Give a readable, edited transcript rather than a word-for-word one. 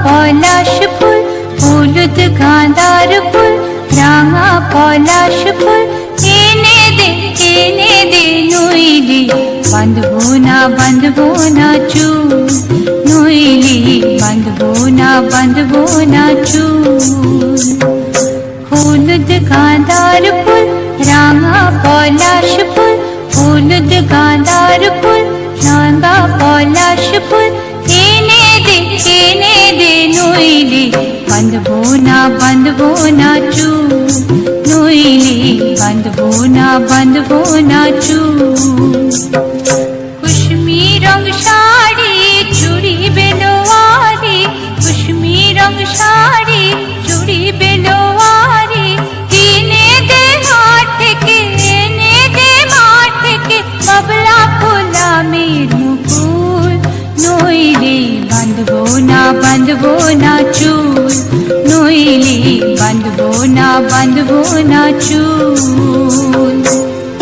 পলাশ ফুল হলুদ গাঁদার ফুল রাঙা পলাশ ফুল এনে দে নইলে বাঁধবো না চুল নইলে বাঁধবো না চুল হলুদ গাঁদার ফুল রাঙা পলাশ ফুল হলুদ গাঁদার ফুল রাঙা পলাশ ফুল এনে দে নইলে বাঁধবো না চুল নইলে বাঁধবো না চুল কুসুমি রং শাড়ি চুড়ি বেলোয়ারি কুসুমি রং শাড়ি চুড়ি বেলোয়ারি কিনে দে হাট থেকে এনে দে মাঠ থেকে বাবলা ফুলামের মুকুল নইলে বাঁধবো না চুল নইলে বাঁধবো না চুল